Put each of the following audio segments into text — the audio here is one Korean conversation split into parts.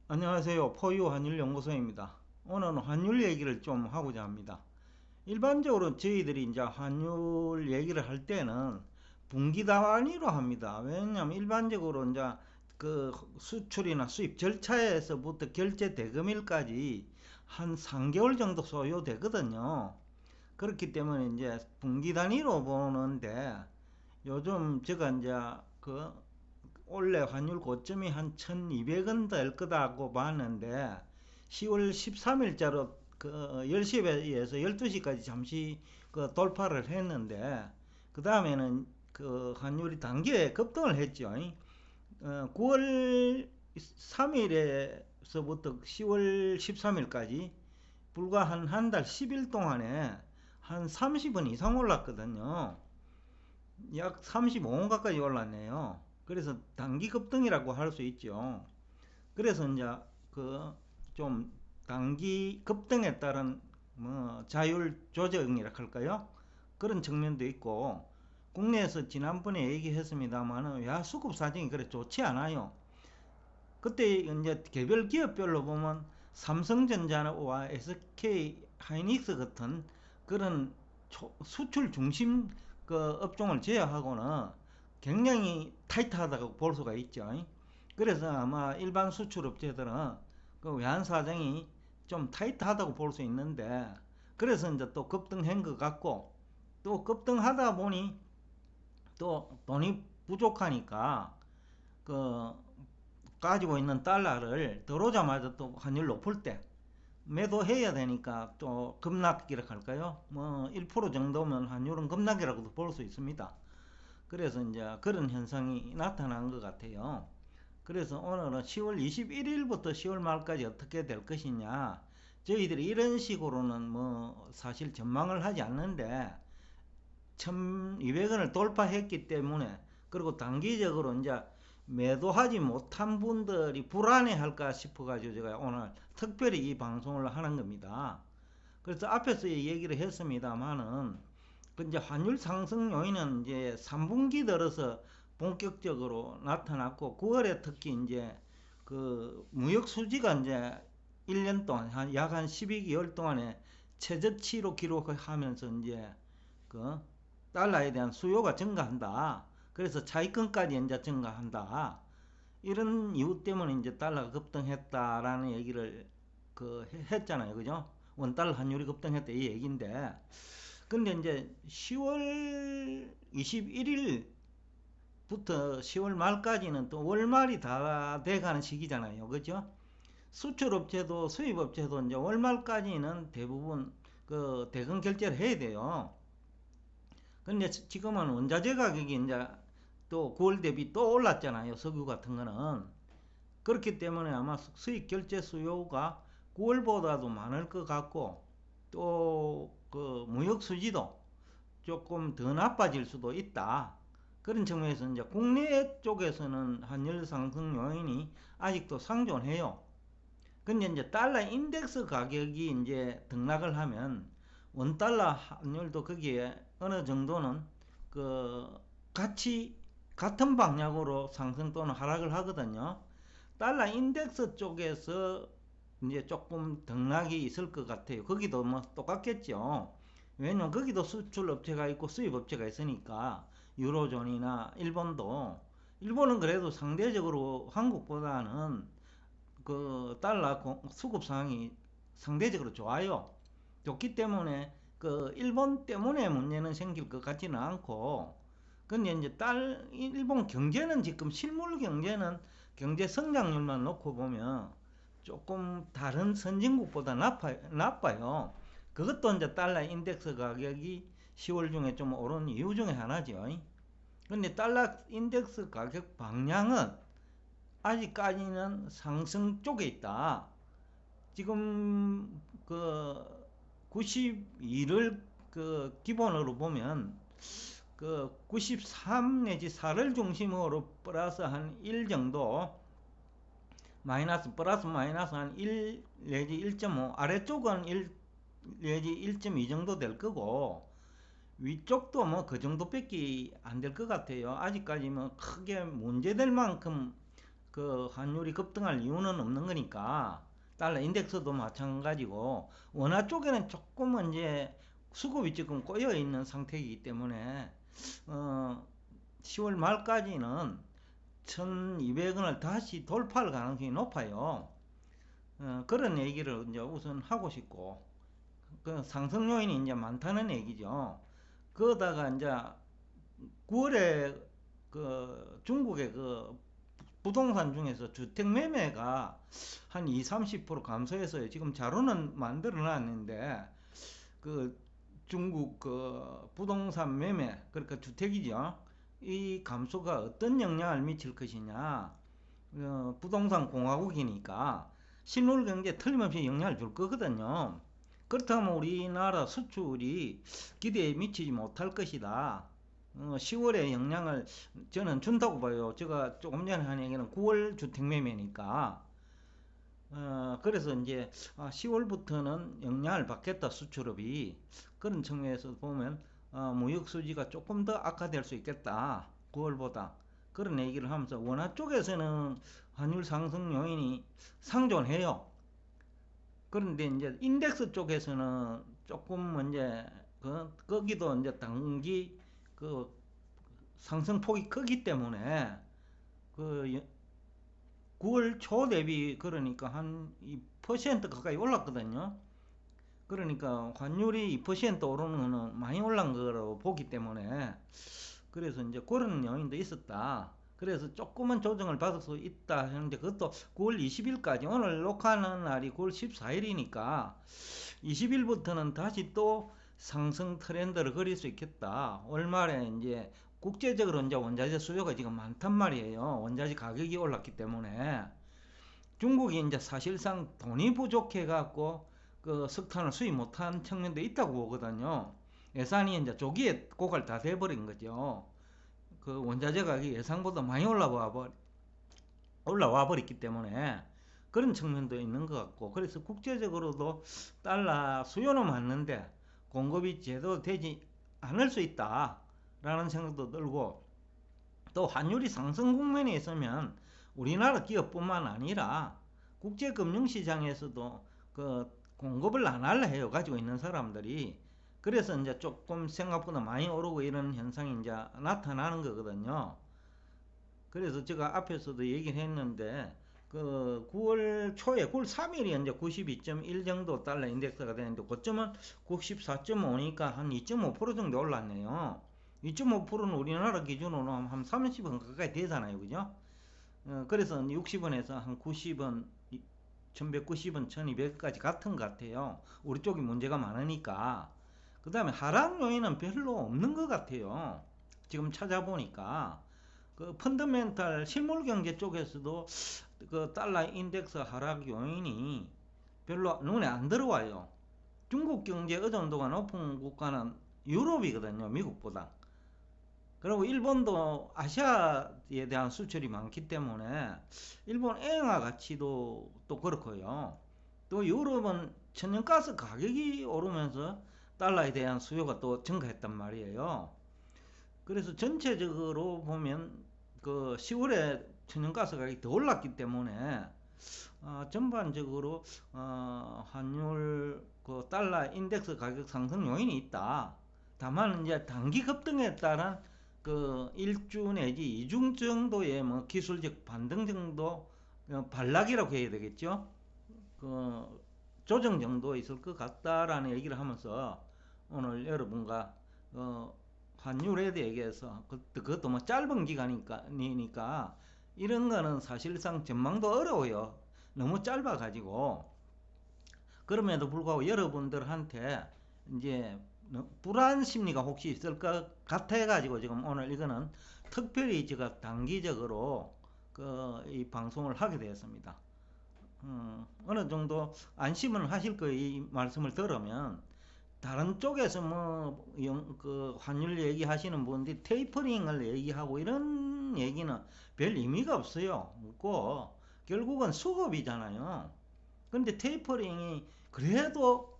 안녕하세요. 포유 환율연구소입니다. 오늘은 환율 얘기를 좀 하고자 합니다. 일반적으로 저희들이 이제 환율 얘기를 할 때는 분기 단위로 합니다. 왜냐하면 일반적으로 이제 그 수출이나 수입 절차에서부터 결제 대금일까지 한 3개월 정도 소요되거든요. 그렇기 때문에 이제 분기 단위로 보는데 요즘 제가 이제 그 원래 환율 고점이 한 1200원 될 거다고 봤는데 10월 13일자로 그 10시에서 12시까지 잠시 그 돌파를 했는데 그 다음에는 그 환율이 단기에 급등을 했죠. 9월 3일에서부터 10월 13일까지 불과 한 달 10일 동안에 한 30원 이상 올랐거든요. 약 35원 가까이 올랐네요. 그래서 단기 급등이라고 할 수 있죠. 그래서 이제 그 좀 단기 급등에 따른 뭐 자율 조정이라 할까요? 그런 측면도 있고 국내에서 지난번에 얘기했습니다만은 야수급 사정이 그래 좋지 않아요. 그때 이제 개별 기업별로 보면 삼성전자와 SK 하이닉스 같은 그런 수출 중심 그 업종을 제외하고는 굉장히 타이트하다고 볼 수가 있죠. 그래서 아마 일반 수출업체들은 그 외환 사정이 좀 타이트하다고 볼 수 있는데 그래서 이제 또 급등한 것 같고 또 급등하다 보니 또 돈이 부족하니까 그 가지고 있는 달러를 들어오자마자 또 환율 높을 때 매도해야 되니까 또 급락이라 할까요? 뭐 1% 정도면 환율은 급락이라고도 볼 수 있습니다. 그래서 이제 그런 현상이 나타난 것 같아요. 그래서 오늘은 10월 21일부터 10월 말까지 어떻게 될 것이냐. 저희들이 이런 식으로는 뭐 사실 전망을 하지 않는데 1200원을 돌파했기 때문에 그리고 단기적으로 이제 매도하지 못한 분들이 불안해할까 싶어가지고 제가 오늘 특별히 이 방송을 하는 겁니다. 그래서 앞에서 얘기를 했습니다만은 그 이제 환율 상승 요인은 이제 3분기 들어서 본격적으로 나타났고 9월에 특히 이제 그 무역 수지가 이제 1년 동안 약 한 12개월 동안에 최저치로 기록하면서 이제 그 달러에 대한 수요가 증가한다. 그래서 차입금까지 이제 증가한다. 이런 이유 때문에 이제 달러가 급등했다라는 얘기를 그 했잖아요. 그죠? 원달러 환율이 급등했다 이 얘기인데 근데 이제 10월 21일부터 10월 말까지는 또 월말이 다 돼가는 시기잖아요. 그죠? 수출업체도 수입업체도 이제 월말까지는 대부분 그 대금 결제를 해야 돼요. 근데 지금은 원자재 가격이 이제 또 9월 대비 또 올랐잖아요. 석유 같은 거는. 그렇기 때문에 아마 수입 결제 수요가 9월보다도 많을 것 같고 또 그 무역 수지도 조금 더 나빠질 수도 있다. 그런 측면에서 이제 국내 쪽에서는 환율 상승 요인이 아직도 상존해요. 근데 이제 달러 인덱스 가격이 이제 등락을 하면 원달러 환율도 거기에 어느 정도는 그 같이 같은 방향으로 상승 또는 하락을 하거든요. 달러 인덱스 쪽에서 이제 조금 등락이 있을 것 같아요. 거기도 뭐 똑같겠죠. 왜냐면 거기도 수출 업체가 있고 수입 업체가 있으니까 유로존이나 일본도 일본은 그래도 상대적으로 한국보다는 그 달러 수급 상황이 상대적으로 좋아요. 좋기 때문에 그 일본 때문에 문제는 생길 것 같지는 않고 근데 이제 일본 경제는 지금 실물 경제는 경제 성장률만 놓고 보면 조금 다른 선진국보다 나빠요. 그것도 이제 달러 인덱스 가격이 10월 중에 좀 오른 이유 중에 하나죠. 근데 달러 인덱스 가격 방향은 아직까지는 상승 쪽에 있다. 지금 그 92를 그 기본으로 보면 그 93 내지 4를 중심으로 플러스 한 1 정도 마이너스 플러스 마이너스 한 1 내지 1.5 아래쪽은 1 내지 1.2 정도 될 거고 위쪽도 뭐 그 정도밖에 안 될 것 같아요. 아직까지 뭐 크게 문제될 만큼 그 환율이 급등할 이유는 없는 거니까 달러 인덱스도 마찬가지고 원화 쪽에는 조금 이제 수급이 지금 꼬여 있는 상태이기 때문에 10월 말까지는 1200원을 다시 돌파할 가능성이 높아요. 그런 얘기를 이제 우선 하고 싶고, 그 상승 요인이 이제 많다는 얘기죠. 그러다가 이제 9월에 그 중국의 그 부동산 중에서 주택 매매가 한 2, 30% 감소해서 지금 자료는 만들어 놨는데, 그 중국 그 부동산 매매, 그러니까 주택이죠. 이 감소가 어떤 영향을 미칠 것이냐. 부동산 공화국이니까 실물 경제에 틀림없이 영향을 줄 거거든요. 그렇다면 우리나라 수출이 기대에 미치지 못할 것이다. 10월에 영향을 저는 준다고 봐요. 제가 조금 전에 한 얘기는 9월 주택 매매니까. 그래서 이제 10월부터는 영향을 받겠다, 수출업이. 그런 측면에서 보면 무역 수지가 조금 더 악화될 수 있겠다, 9월보다. 그런 얘기를 하면서 원화 쪽에서는 환율 상승 요인이 상존해요. 그런데 이제 인덱스 쪽에서는 조금 이제 거기도 이제 단기 그 상승폭이 크기 때문에 그 9월 초 대비 그러니까 한 2% 가까이 올랐거든요. 그러니까 환율이 2% 오르는 거는 많이 올란 거로 보기 때문에, 그래서 이제 그런 요인도 있었다. 그래서 조금은 조정을 받을 수 있다 했는데, 그것도 9월 20일까지, 오늘 녹화하는 날이 9월 14일이니까 20일부터는 다시 또 상승 트렌드를 그릴 수 있겠다. 월말에 이제 국제적으로 이제 원자재 수요가 지금 많단 말이에요. 원자재 가격이 올랐기 때문에. 중국이 이제 사실상 돈이 부족해 갖고 그 석탄을 수입 못한 측면도 있다고 보거든요. 예산이 이제 조기에 고갈 다 돼버린 거죠. 그 원자재 가격이 예상보다 많이 올라와 버렸기 때문에 그런 측면도 있는 것 같고, 그래서 국제적으로도 달러 수요는 많는데 공급이 제대로 되지 않을 수 있다라는 생각도 들고, 또 환율이 상승 국면에 있으면 우리나라 기업뿐만 아니라 국제금융시장에서도 그 공급을 안 할래 해요, 가지고 있는 사람들이. 그래서 이제 조금 생각보다 많이 오르고 이런 현상이 이제 나타나는 거거든요. 그래서 제가 앞에서도 얘기를 했는데, 그 9월 초에 9월 3일이 이제 92.1 정도 달러 인덱스가 되는데, 고점은 94.5니까 한 2.5% 정도 올랐네요. 2.5%는 우리나라 기준으로 한 30원 가까이 되잖아요, 그죠? 그래서 60원에서 한 90원, 1190원, 1200까지 같은 것 같아요. 우리 쪽이 문제가 많으니까. 그 다음에 하락 요인은 별로 없는 것 같아요. 지금 찾아보니까. 그 펀더멘탈 실물 경제 쪽에서도 그 달러 인덱스 하락 요인이 별로 눈에 안 들어와요. 중국 경제 의존도가 높은 국가는 유럽이거든요, 미국보다. 그리고 일본도 아시아에 대한 수출이 많기 때문에 일본 엔화 가치도 또 그렇고요. 또 유럽은 천연가스 가격이 오르면서 달러에 대한 수요가 또 증가했단 말이에요. 그래서 전체적으로 보면 그 10월에 천연가스 가격이 더 올랐기 때문에 전반적으로 환율 그 달러 인덱스 가격 상승 요인이 있다. 다만 이제 단기 급등에 따른 그 1주 내지 2주 정도의 뭐 기술적 반등 정도, 반락이라고 해야 되겠죠. 그 조정 정도 있을 것 같다라는 얘기를 하면서 오늘 여러분과 환율에 대해서, 그것도 뭐 짧은 기간이니까 이런 거는 사실상 전망도 어려워요. 너무 짧아 가지고. 그럼에도 불구하고 여러분들한테 이제 불안 심리가 혹시 있을 것 같아 가지고 지금 오늘 이거는 특별히 제가 단기적으로 이 방송을 하게 되었습니다. 어느 정도 안심을 하실 거예요. 이 말씀을 들으면. 다른 쪽에서 그 환율 얘기하시는 분들이 테이퍼링을 얘기하고 이런 얘기는 별 의미가 없어요. 없고 결국은 수급이잖아요. 근데 테이퍼링이 그래도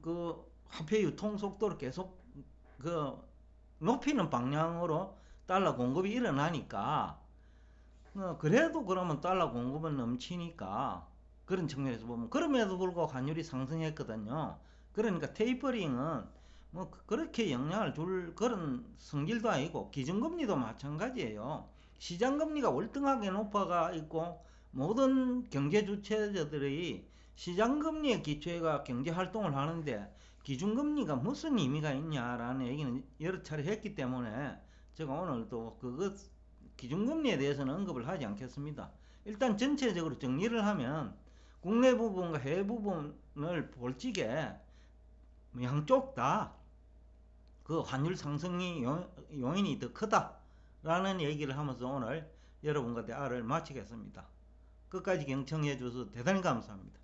그 화폐 유통 속도를 계속 그 높이는 방향으로 달러 공급이 일어나니까 그래도 그러면 달러 공급은 넘치니까 그런 측면에서 보면 그럼에도 불구하고 환율이 상승했거든요. 그러니까 테이퍼링은 뭐 그렇게 영향을 줄 그런 성질도 아니고 기준금리도 마찬가지예요. 시장금리가 월등하게 높아가 있고 모든 경제 주체들이 시장금리에 기초해가 경제활동을 하는데 기준금리가 무슨 의미가 있냐라는 얘기는 여러 차례 했기 때문에 제가 오늘도 그것 기준금리에 대해서는 언급을 하지 않겠습니다. 일단 전체적으로 정리를 하면 국내 부분과 해외 부분을 볼지게 양쪽 다 그 환율 상승이 요인이 더 크다라는 얘기를 하면서 오늘 여러분과 대화를 마치겠습니다. 끝까지 경청해 주셔서 대단히 감사합니다.